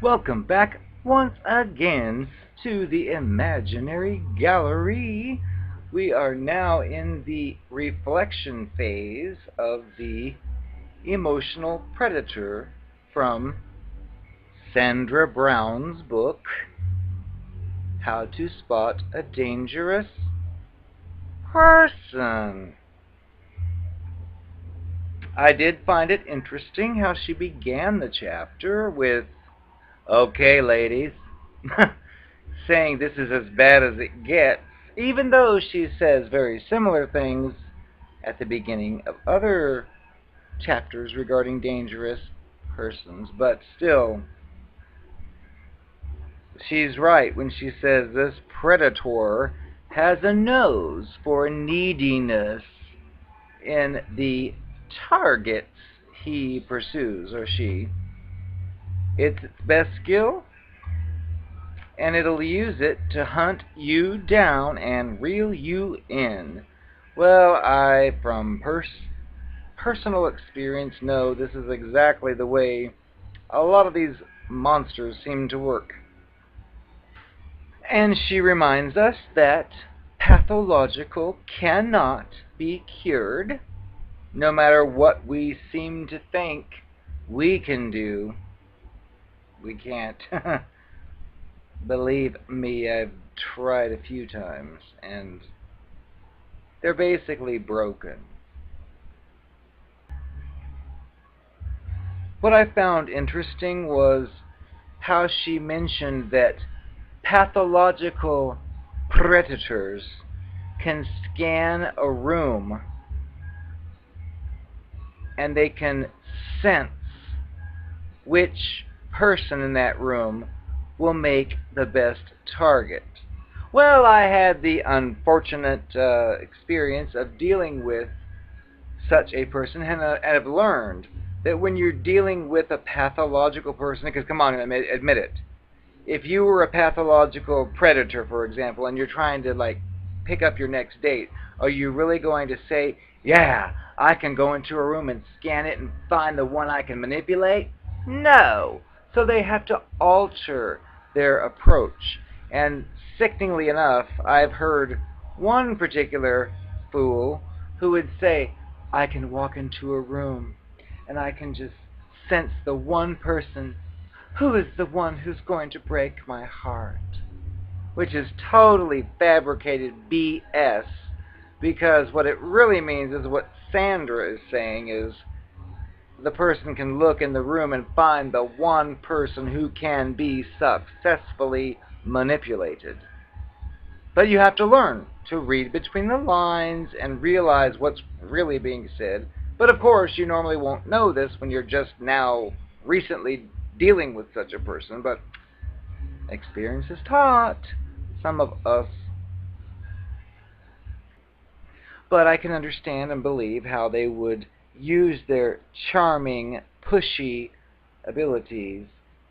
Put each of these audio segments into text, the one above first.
Welcome back once again to the Imaginary Gallery. We are now in the reflection phase of the emotional predator from Sandra Brown's book, How to Spot a Dangerous Person. I did find it interesting how she began the chapter with, "Okay, ladies," saying this is as bad as it gets, even though she says very similar things at the beginning of other chapters regarding dangerous persons. But still, she's right when she says this predator has a nose for neediness in the targets he pursues, or she. It's its best skill, and it'll use it to hunt you down and reel you in. Well, I, from personal experience, know this is exactly the way a lot of these monsters seem to work. And she reminds us that pathological cannot be cured, no matter what we seem to think we can do. We can't. Believe me, I've tried a few times, and they're basically broken. What I found interesting was how she mentioned that pathological predators can scan a room and they can sense which person in that room will make the best target. Well, I had the unfortunate experience of dealing with such a person, and I've learned that when you're dealing with a pathological person, because come on, admit it, if you were a pathological predator, for example, and you're trying to pick up your next date, are you really going to say, "Yeah, I can go into a room and scan it and find the one I can manipulate"? No. So they have to alter their approach. And sickeningly enough, I've heard one particular fool who would say, "I can walk into a room and I can just sense the one person who is the one who's going to break my heart," which is totally fabricated BS, because what it really means is what Sandra is saying is the person can look in the room and find the one person who can be successfully manipulated. But you have to learn to read between the lines and realize what's really being said. But of course, you normally won't know this when you're just now recently dealing with such a person. But experience has taught some of us. But I can understand and believe how they would use their charming, pushy abilities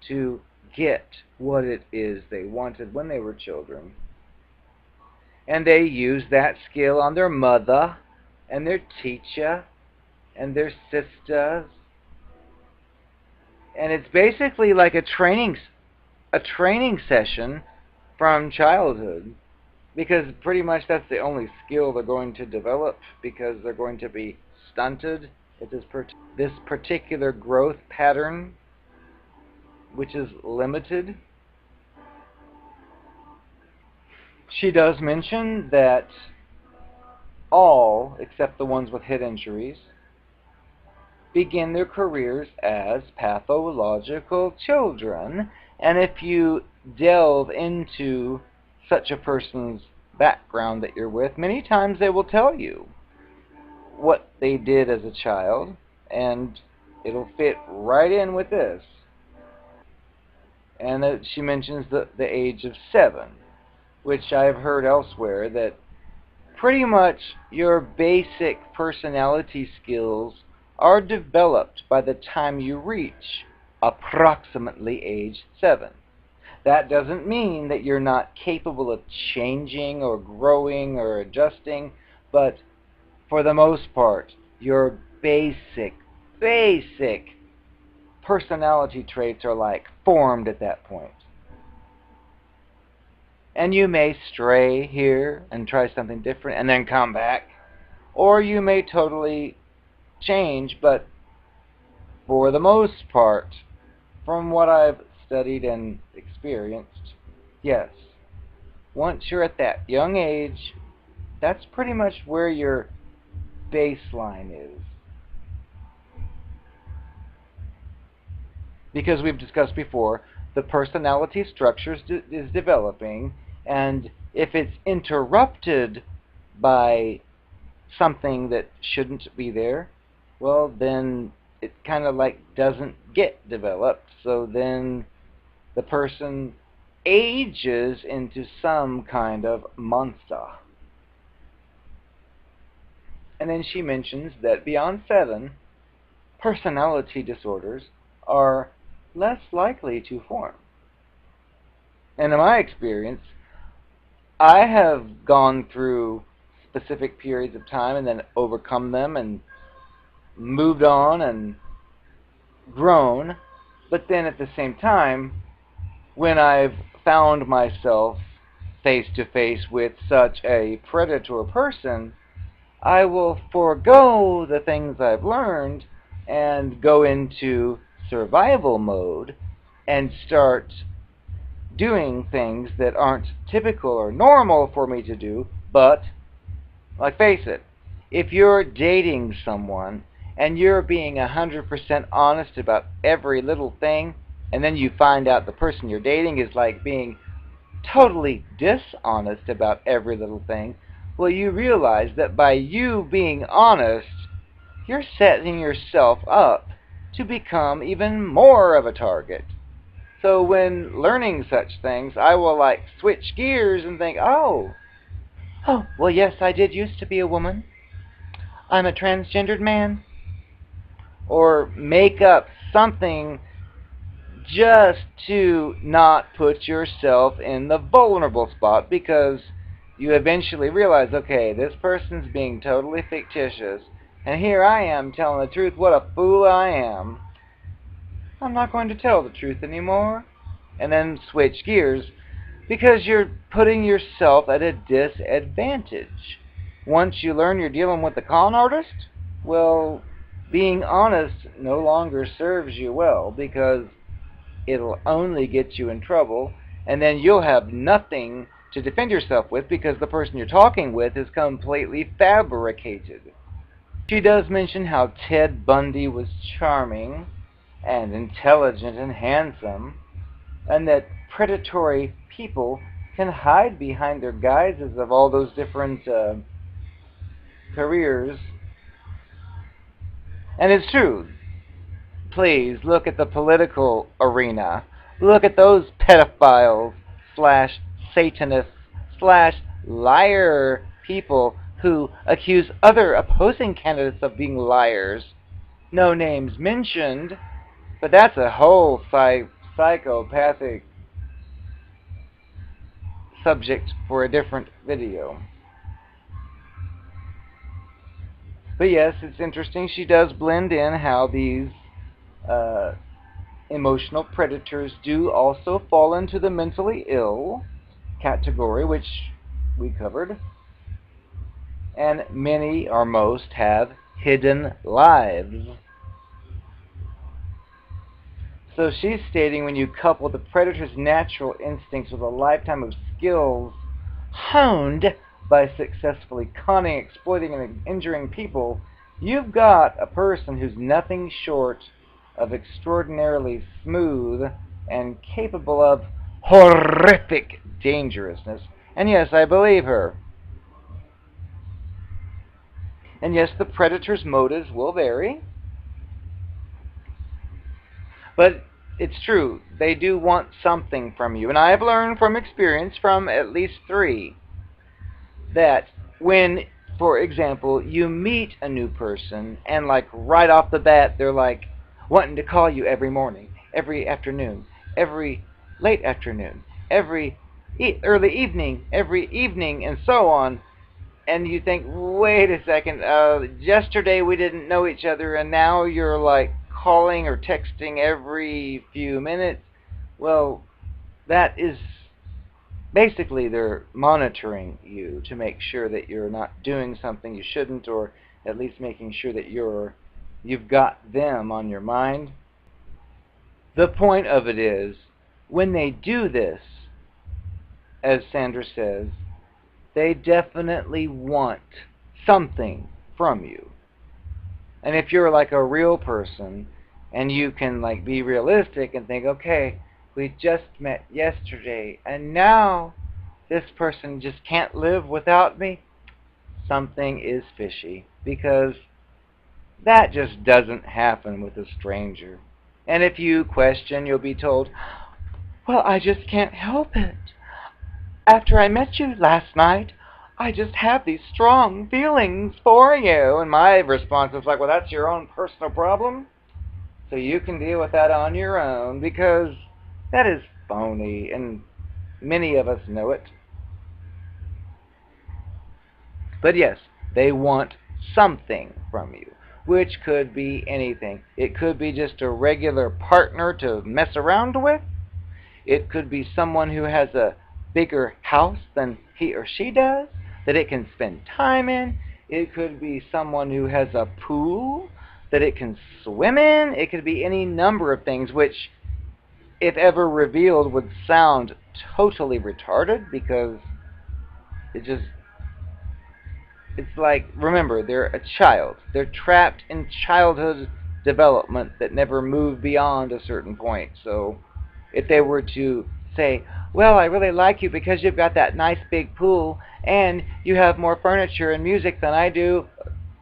to get what it is they wanted when they were children. And they use that skill on their mother and their teacher and their sisters. And it's basically like a training session from childhood, because pretty much that's the only skill they're going to develop, because they're going to be stunted at this particular growth pattern, which is limited. She does mention that all, except the ones with head injuries, begin their careers as pathological children, and if you delve into such a person's background that you're with, many times they will tell you what they did as a child, and it'll fit right in with this. And she mentions the age of 7, which I've heard elsewhere, that pretty much your basic personality skills are developed by the time you reach approximately age 7. That doesn't mean that you're not capable of changing or growing or adjusting, but for the most part, your basic personality traits are like formed at that point. And you may stray here and try something different and then come back, or you may totally change, but for the most part, from what I've studied and experienced, yes, once you're at that young age, that's pretty much where your baseline is. Because we've discussed before, the personality structure is developing, and if it's interrupted by something that shouldn't be there, well, then it kind of like doesn't get developed. So then the person ages into some kind of monster. And then she mentions that beyond 7, personality disorders are less likely to form. And in my experience, I have gone through specific periods of time and then overcome them and moved on and grown. But then at the same time, when I've found myself face to face with such a predator person, I will forego the things I've learned and go into survival mode and start doing things that aren't typical or normal for me to do. But, like, face it, if you're dating someone and you're being 100% honest about every little thing, and then you find out the person you're dating is like being totally dishonest about every little thing, well, you realize that by you being honest, you're setting yourself up to become even more of a target. So when learning such things, I will like switch gears and think, oh, well, yes, I did used to be a woman. I'm a transgendered man. Or make up something just to not put yourself in the vulnerable spot, because you eventually realize, okay, this person's being totally fictitious, and here I am telling the truth. What a fool I am. I'm not going to tell the truth anymore. And then switch gears, because you're putting yourself at a disadvantage. Once you learn you're dealing with a con artist, well, being honest no longer serves you well, because it'll only get you in trouble, and then you'll have nothing to defend yourself with because the person you're talking with is completely fabricated. She does mention how Ted Bundy was charming and intelligent and handsome, and that predatory people can hide behind their guises of all those different careers. And it's true. Please look at the political arena. Look at those pedophiles slash Satanists slash liar people who accuse other opposing candidates of being liars. No names mentioned, but that's a whole psychopathic subject for a different video. But yes, it's interesting. She does blend in how these emotional predators do also fall into the mentally ill category, which we covered. And many or most have hidden lives. So she's stating, when you couple the predator's natural instincts with a lifetime of skills honed by successfully conning, exploiting, and injuring people, you've got a person who's nothing short of extraordinarily smooth and capable of horrific dangerousness. And yes, I believe her. And yes, the predator's motives will vary. But it's true, they do want something from you. And I have learned from experience, from at least 3, that when, for example, you meet a new person and like right off the bat they're like wanting to call you every morning, every afternoon, every late afternoon, every early evening, every evening, and so on. And you think, wait a second, yesterday we didn't know each other, and now you're like calling or texting every few minutes. Well, that is basically they're monitoring you to make sure that you're not doing something you shouldn't, or at least making sure that you've got them on your mind. The point of it is, when they do this, as Sandra says, they definitely want something from you. And if you're like a real person and you can like be realistic and think, okay, we just met yesterday and now this person just can't live without me, something is fishy, because that just doesn't happen with a stranger. And if you question, you'll be told, well, I just can't help it. After I met you last night, I just have these strong feelings for you. And my response is like, well, that's your own personal problem, so you can deal with that on your own, because that is phony, and many of us know it. But yes, they want something from you, which could be anything. It could be just a regular partner to mess around with. It could be someone who has a bigger house than he or she does that it can spend time in. It could be someone who has a pool that it can swim in. It could be any number of things, which, if ever revealed, would sound totally retarded, because it's like, remember, they're a child. They're trapped in childhood development that never moved beyond a certain point. So if they were to say, well, I really like you because you've got that nice big pool and you have more furniture and music than I do,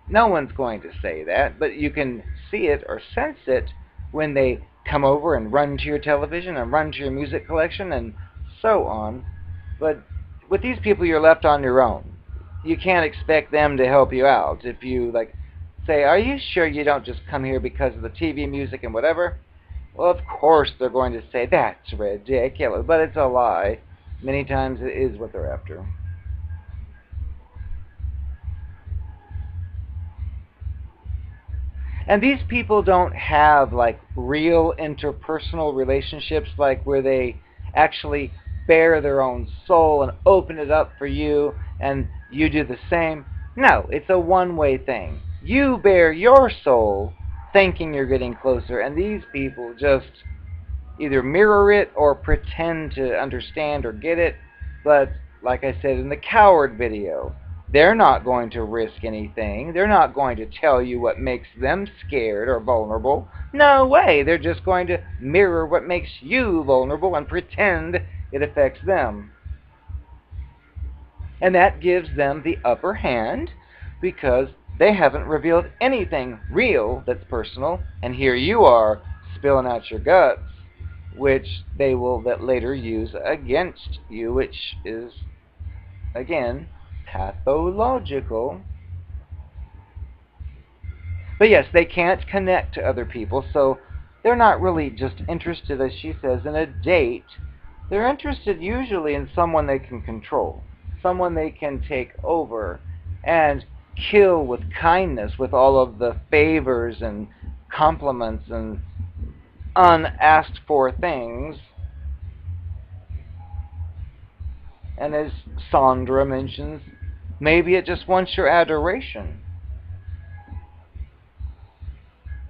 no one's going to say that, but you can see it or sense it when they come over and run to your television and run to your music collection and so on. But with these people, you're left on your own. You can't expect them to help you out. If you like say, are you sure you don't just come here because of the TV music and whatever? Well, of course they're going to say, that's ridiculous, but it's a lie. Many times it is what they're after. And these people don't have like real interpersonal relationships, like where they actually bare their own soul and open it up for you and you do the same. No, it's a one-way thing. You bare your soul thinking you're getting closer, and these people just either mirror it or pretend to understand or get it. But like I said in the coward video, they're not going to risk anything. They're not going to tell you what makes them scared or vulnerable. No way. They're just going to mirror what makes you vulnerable and pretend it affects them. And that gives them the upper hand, because they haven't revealed anything real that's personal, and here you are spilling out your guts, which they will later use against you, which is, again, pathological. But yes, they can't connect to other people, so they're not really just interested, as she says, in a date. They're interested usually in someone they can control, someone they can take over and kill with kindness, with all of the favors and compliments and unasked for things. And as Sandra mentions, maybe it just wants your adoration.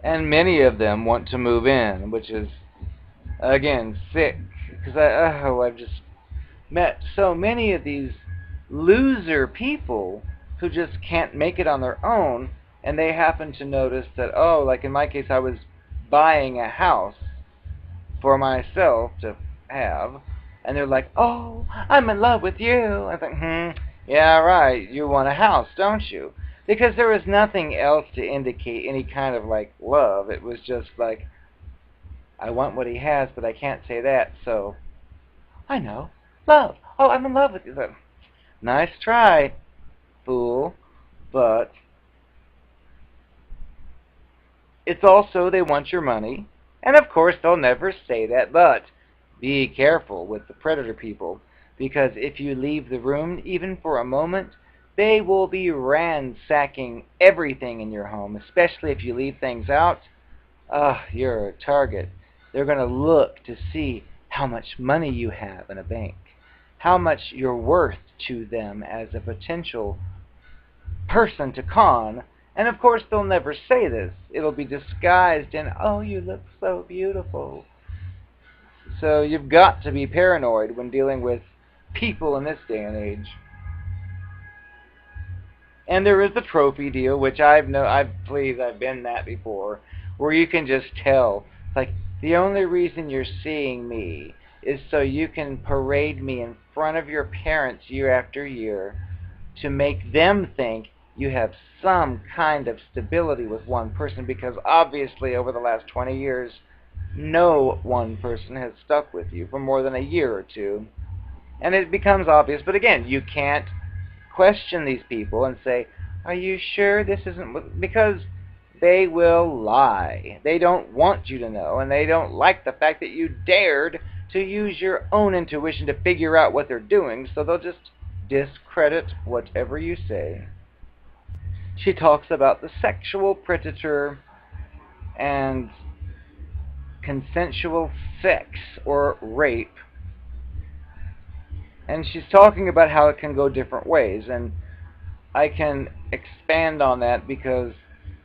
And many of them want to move in, which is, again, sick. Because I've just met so many of these loser people who just can't make it on their own, and they happen to notice that, oh, like in my case, I was buying a house for myself to have, and they're like, oh, I'm in love with you. I think, yeah, right, you want a house, don't you? Because there was nothing else to indicate any kind of like love. It was just like, I want what he has, but I can't say that, so I know. Love. Oh, I'm in love with you. Nice try, fool. But it's also they want your money, And of course, they'll never say that, but be careful with the predator people, because if you leave the room, even for a moment, they will be ransacking everything in your home, especially if you leave things out. You're a target. They're going to look to see how much money you have in a bank, how much you're worth to them as a potential person to con. And of course, they'll never say this. It'll be disguised in, oh, you look so beautiful. So you've got to be paranoid when dealing with people in this day and age. And there is the trophy deal, which I've been that before, where you can just tell, like, the only reason you're seeing me is so you can parade me in front of your parents year after year to make them think you have some kind of stability with one person, because obviously over the last 20 years, no one person has stuck with you for more than a year or two. And it becomes obvious, but again, you can't question these people and say, are you sure this isn't, because they will lie. They don't want you to know, and they don't like the fact that you dared to use your own intuition to figure out what they're doing, so they'll just discredit whatever you say. She talks about the sexual predator and consensual sex or rape, and she's talking about how it can go different ways, and I can expand on that because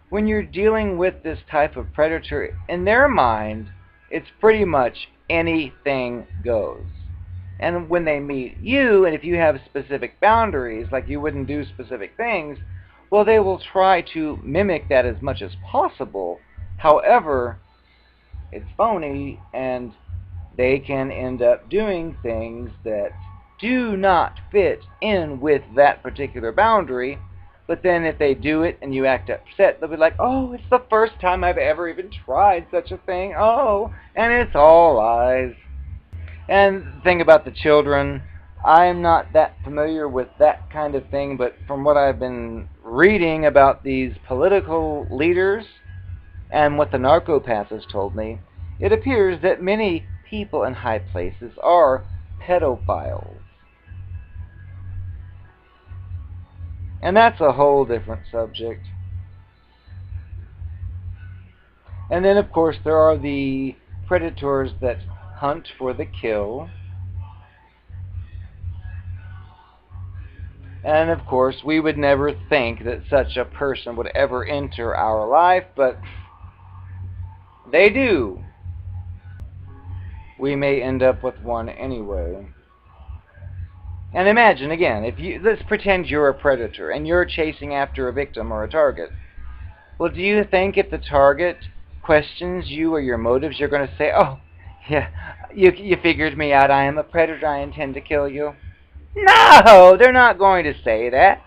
when you're dealing with this type of predator, in their mind, it's pretty much anything goes. And when they meet you, and if you have specific boundaries, like you wouldn't do specific things, well, they will try to mimic that as much as possible. However, it's phony, and they can end up doing things that do not fit in with that particular boundary. But then if they do it and you act upset, they'll be like, oh, it's the first time I've ever even tried such a thing. Oh, and it's all lies. And the thing about the children, I'm not that familiar with that kind of thing, but from what I've been reading about these political leaders and what the narcopath has told me, it appears that many people in high places are pedophiles. And that's a whole different subject. And then, of course, there are the predators that hunt for the kill. And, of course, we would never think that such a person would ever enter our life, but they do. We may end up with one anyway. And imagine, again, let's pretend you're a predator and you're chasing after a victim or a target. Well, do you think if the target questions you or your motives, you're going to say, oh, yeah, you figured me out, I am a predator, I intend to kill you? No, they're not going to say that.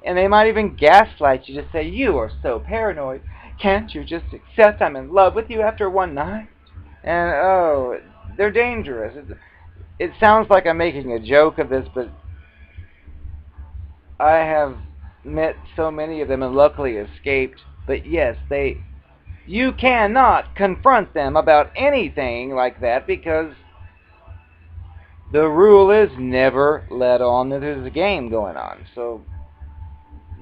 And they might even gaslight you to say, you are so paranoid. Can't you just accept I'm in love with you after one night? And, oh, they're dangerous. It sounds like I'm making a joke of this, but I have met so many of them and luckily escaped. But yes, you cannot confront them about anything like that, because the rule is never let on that there's a game going on. So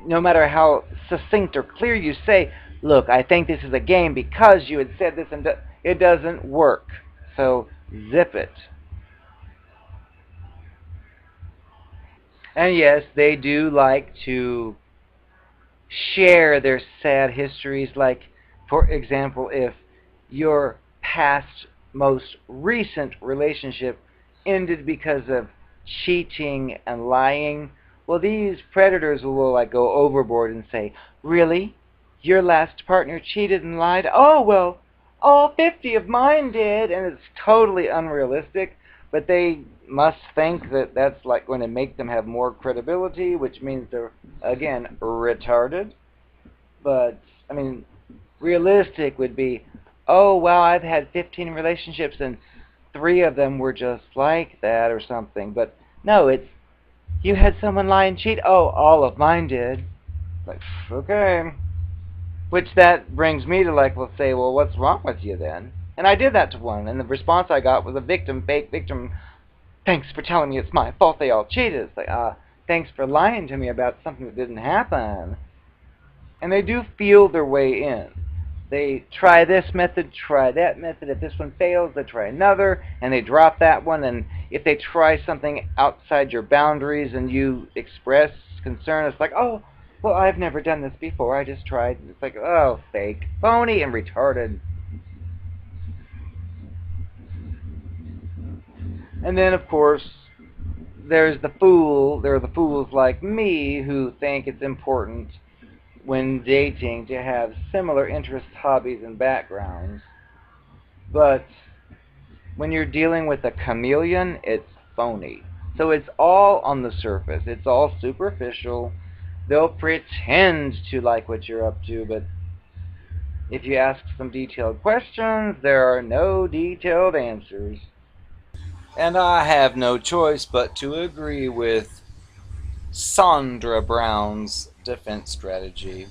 no matter how succinct or clear you say, look, I think this is a game because you had said this, and it doesn't work. So zip it. And yes, they do like to share their sad histories. Like, for example, if your past, most recent relationship ended because of cheating and lying, well, these predators will like go overboard and say, really? Your last partner cheated and lied? Oh, well, all 50 of mine did. And it's totally unrealistic. But they must think that that's like going to make them have more credibility, which means they're, again, retarded. But, I mean, realistic would be, oh, well, I've had 15 relationships and 3 of them were just like that or something. But, no, it's, you had someone lie and cheat? Oh, all of mine did. Like, okay. Which that brings me to, like, we'll say, well, what's wrong with you then? And I did that to one, and the response I got was a victim, fake victim. Thanks for telling me it's my fault they all cheated. It's like, thanks for lying to me about something that didn't happen. And they do feel their way in. They try this method, try that method. If this one fails, they try another, and they drop that one. And if they try something outside your boundaries and you express concern, it's like, oh, well, I've never done this before. I just tried. It's like, oh, fake, phony, and retarded. And then, of course, there's the fool. There are the fools like me who think it's important when dating to have similar interests, hobbies, and backgrounds. But when you're dealing with a chameleon, it's phony. So it's all on the surface. It's all superficial. They'll pretend to like what you're up to, but if you ask some detailed questions, there are no detailed answers. And I have no choice but to agree with Sandra Brown's defense strategy,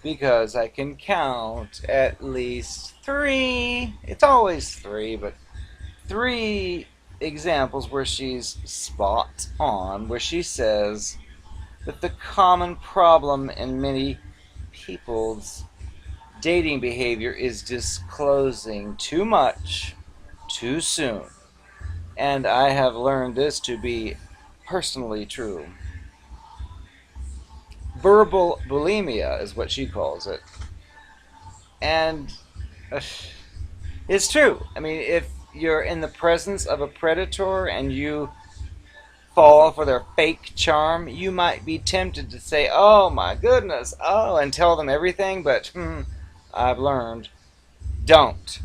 because I can count at least three, it's always three, but three examples where she's spot on, where she says that the common problem in many people's dating behavior is disclosing too much too soon. And I have learned this to be personally true. Verbal bulimia is what she calls it. And it's true. I mean, if you're in the presence of a predator and you fall for their fake charm, you might be tempted to say, oh my goodness, oh, and tell them everything, but I've learned, don't.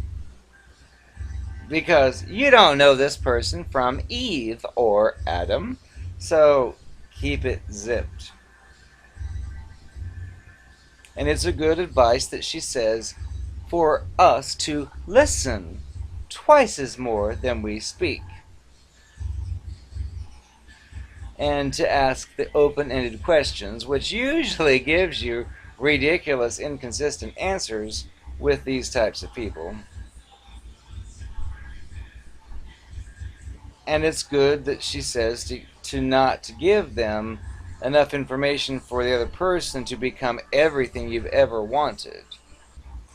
Because you don't know this person from Eve or Adam, so keep it zipped. And it's a good advice that she says for us to listen twice as more than we speak. And to ask the open-ended questions, which usually gives you ridiculous, inconsistent answers with these types of people. And it's good that she says to not to give them enough information for the other person to become everything you've ever wanted.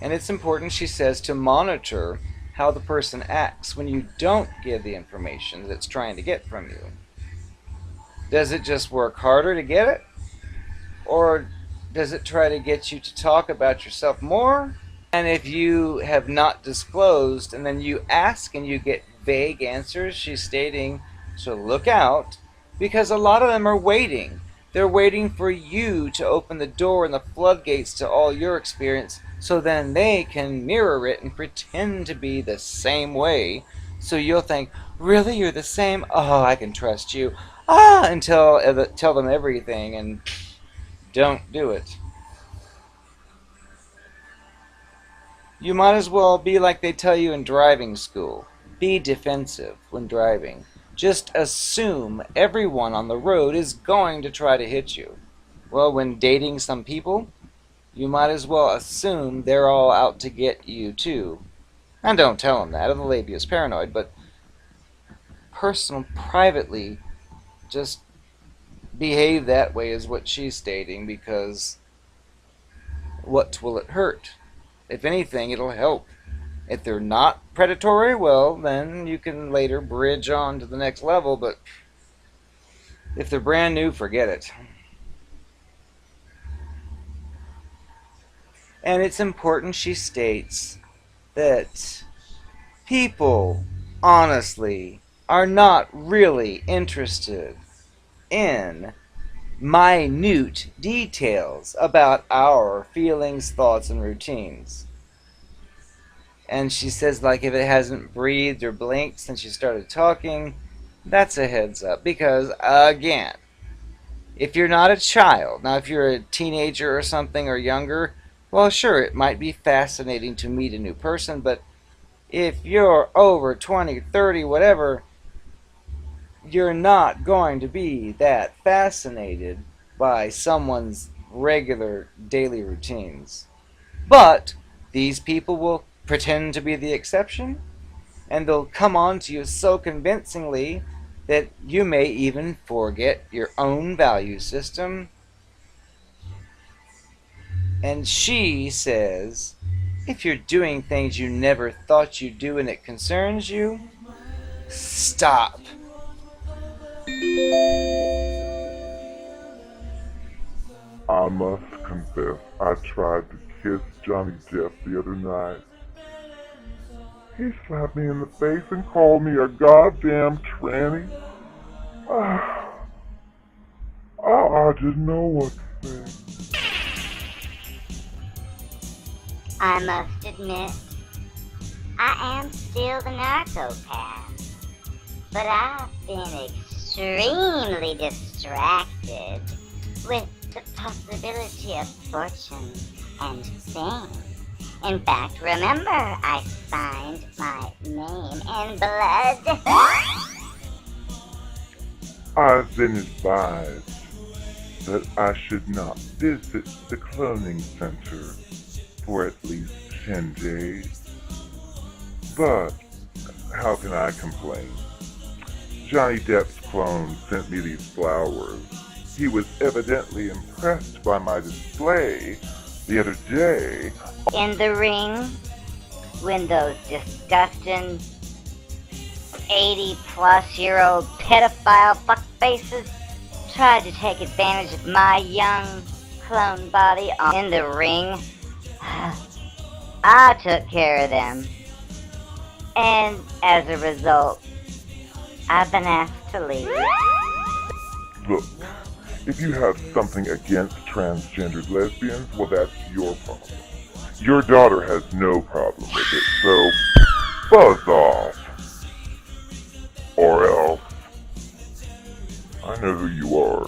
And it's important, she says, to monitor how the person acts when you don't give the information that it's trying to get from you. Does it just work harder to get it? Or does it try to get you to talk about yourself more? And if you have not disclosed and then you ask and you get vague answers, she's stating to look out, because a lot of them are waiting. They're waiting for you to open the door and the floodgates to all your experience, so then they can mirror it and pretend to be the same way. So you'll think, really, you're the same? Oh, I can trust you. And tell them everything, and don't do it. You might as well be like they tell you in driving school. Be defensive when driving. Just assume everyone on the road is going to try to hit you. Well, when dating some people, you might as well assume they're all out to get you too. And don't tell them that, or they'll label you as paranoid, but privately, just behave that way is what she's stating, because what will it hurt? If anything, it'll help. If they're not predatory, well, then you can later bridge on to the next level, but if they're brand new, forget it. And it's important, she states, that people, honestly, are not really interested in minute details about our feelings, thoughts, and routines. And she says, like, if it hasn't breathed or blinked since you started talking, that's a heads up. Because, again, if you're not a child, now if you're a teenager or something or younger, well, sure, it might be fascinating to meet a new person, but if you're over 20, 30, whatever, you're not going to be that fascinated by someone's regular daily routines. But these people will pretend to be the exception, and they'll come on to you so convincingly that you may even forget your own value system. And she says, if you're doing things you never thought you'd do and it concerns you, stop. I must confess, I tried to kiss Johnny Depp the other night. He slapped me in the face and called me a goddamn tranny. I didn't know what to say. I must admit, I am still the narcopath, but I've been extremely distracted with the possibility of fortune and fame. In fact, remember, I signed my name in blood. I've been advised that I should not visit the cloning center for at least 10 days. But how can I complain? Johnny Depp's clone sent me these flowers. He was evidently impressed by my display the other day. In the ring, when those disgusting 80-plus-year-old pedophile fuckfaces tried to take advantage of my young clone body in the ring, I took care of them. And as a result, I've been asked to leave. Look, if you have something against transgendered lesbians, well, that's your problem. Your daughter has no problem with it, so buzz off. Or else, I know who you are.